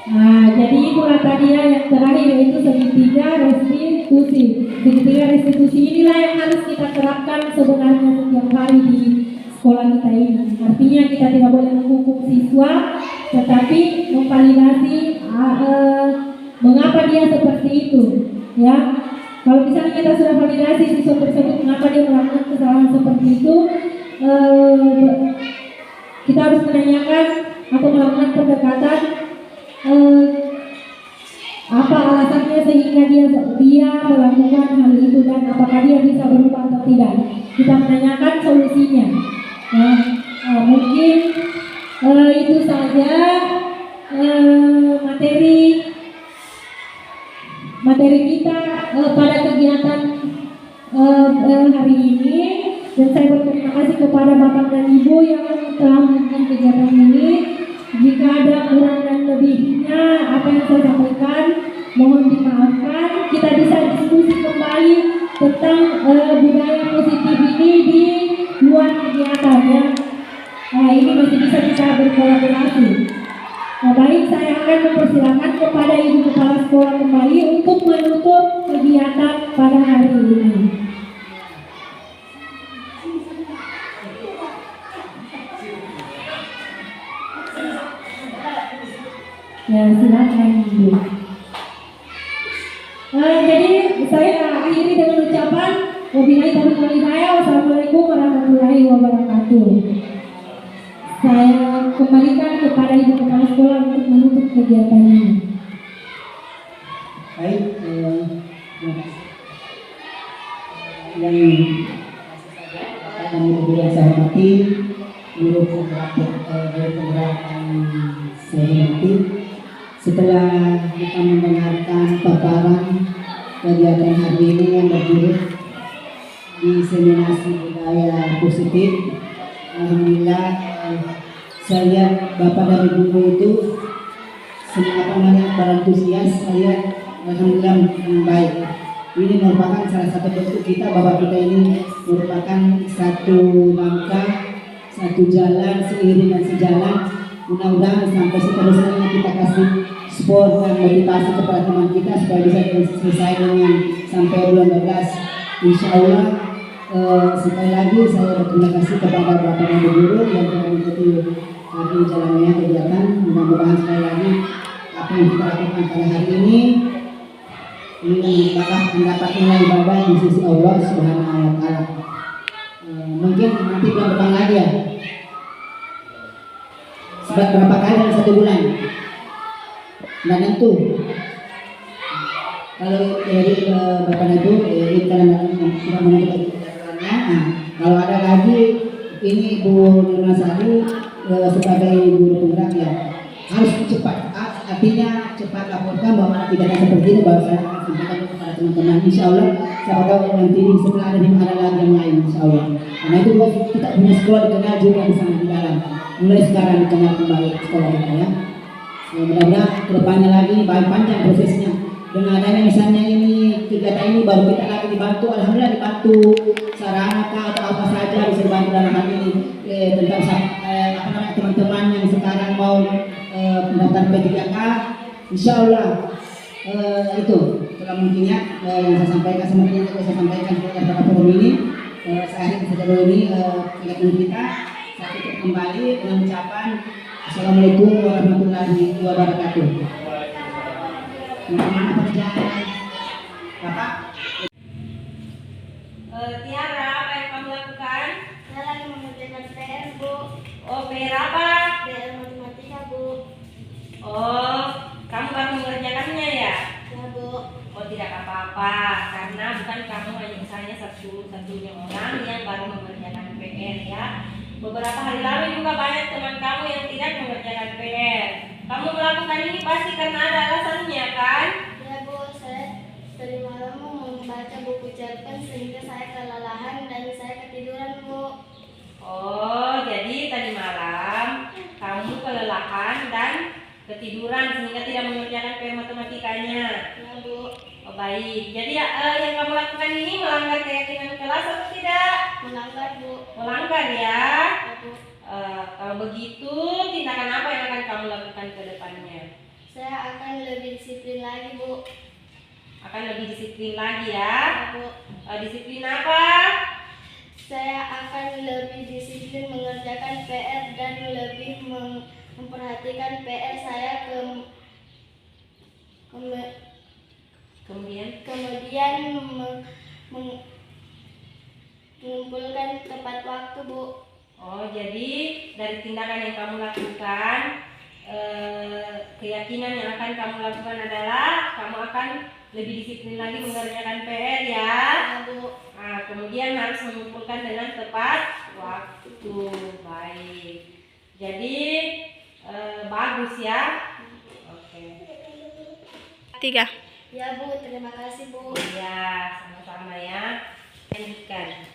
Nah, jadi itulah tadi ya yang terakhir yaitu segitiga restitusi. Segitiga restitusi inilah yang harus kita terapkan sebenarnya setiap hari di sekolah kita ini. Artinya kita tidak boleh menghukum siswa, tetapi memvalidasi mengapa dia seperti itu. Ya, kalau misalnya kita sudah validasi siswa tersebut mengapa dia melakukan kesalahan seperti itu, kita harus menanyakan atau melakukan pendekatan. Apa alasannya sehingga dia melakukan hal itu dan apakah dia bisa berubah atau tidak. Kita menanyakan solusinya. Mungkin itu saja materi kita pada kegiatan hari ini, dan saya berterima kasih kepada Bapak dan Ibu yang telah melakukan kegiatan ini. Jika ada kurang dan lebihnya apa yang saya sampaikan, mohon dimaafkan. Kita bisa diskusi kembali tentang budaya positif ini di luar kegiatan ya. Ini masih bisa kita berkolaborasi. Baik, saya akan mempersilakan kepada Ibu Kepala Sekolah kembali untuk menutup kegiatan pada hari ini. Ya, silakan Ibu. Jadi saya akhiri dengan ucapan wabillahi taufiq wal hidayah. Wassalamualaikum warahmatullahi wabarakatuh. Saya kembalikan kepada Ibu Kepala Sekolah untuk menutup kegiatan ini. Baik, yang Ibu yang saya hormati, guru penggerak saya hormati. Setelah kita mendengarkan paparan kegiatan hari ini yang berjudul diseminasi budaya positif, alhamdulillah saya lihat Bapak dan Ibu itu berantusias, saya alhamdulillah yang baik. Ini merupakan salah satu bentuk kita bahwa kita ini merupakan satu langkah, satu jalan seiring dan sejalan. Mudah-mudahan sampai seterusnya kita kasih support dan motivasi kepada teman kita supaya bisa selesai dengan sampai bulan 12. Insya Allah sekali lagi saya berterima kasih kepada Bapak dan Ibu guru yang telah mengikuti kami jalannya kegiatan. Mudah-mudahan sekali lagi apa yang kita lakukan pada hari ini mendapat nilai ibadah di sisi Allah Subhanahu wa Ta'ala. Mungkin nanti bulan depan lagi ya. Berapa kali dalam 1 bulan? Dan tentu kalau dari Bapak Ibu kita menentukan jadwalnya. Kalau ada lagi ini Ibu Nurmasari sebagai guru penggerak ya harus cepat. Artinya cepat laporkan bahwa tidak ada seperti ini, bahwa saya akan sampaikan kepada teman-teman. Insya Allah siapa tahu nanti setelah ada lagi yang lain insya Allah. Karena itu kita punya sekolah dikenal juga di sana di dalam. Mulai sekarang dikenal kembali sekolah kita ya. Mudah-mudahan kedepannya lagi panjang prosesnya. Dengan adanya misalnya ini kegiatan ini baru kita lagi dibantu, alhamdulillah dibantu sarana atau apa saja bisa dibantu dalam hal ini tentang apa namanya teman-teman yang sekarang mau mendaftar P3K, insya Allah itu kalau mungkin ya yang saya sampaikan semuanya saya sampaikan kepada forum ini. Saya akhiri saja dulu ini kegiatan kita. Saya tutup kembali dengan ucapan Assalamualaikum warahmatullahi wabarakatuh. Mana perjalanan Bapak? Tiara, apa yang kamu lakukan? Saya lagi mengerjakan PR, Bu. Oh, PR apa? PR matematika, Bu. Oh, kamu baru mengerjakannya ya? Ya, Bu. Oh, tidak apa-apa, karena bukan kamu hanya satu-satunya orang yang baru mengerjakan PR ya. Beberapa hari lalu juga banyak teman kamu yang tidak mengerjakan PR. Kamu melakukan ini pasti karena ada alasannya, kan? Ya, Bu. Saya tadi malam membaca buku cerpen sehingga saya kelelahan dan saya ketiduran, Bu. Oh, jadi tadi malam kamu kelelahan dan ketiduran sehingga tidak mengerjakan PR matematikanya. Ya, Bu. Oh, baik. Jadi yang kamu lakukan ini melanggar keyakinan kelas atau tidak? Melanggar, Bu. Melanggar ya. Ya, Bu. Kalau begitu, tindakan apa yang akan kamu lakukan ke depannya? Saya akan lebih disiplin lagi, Bu. Akan lebih disiplin lagi ya. Ya, Bu. Disiplin apa? Saya akan lebih disiplin mengerjakan PR dan lebih memperhatikan PR saya Kemudian? kemudian mengumpulkan tepat waktu, Bu. Oh, jadi dari tindakan yang kamu lakukan, keyakinan yang akan kamu lakukan adalah kamu akan lebih disiplin lagi mengerjakan PR ya. Ya, Bu. Nah, kemudian harus mengumpulkan dengan tepat waktu. Baik. Jadi bagus ya. Oke. 3. Ya, Bu. Terima kasih, Bu. Ya, sama-sama ya. Lanjutkan.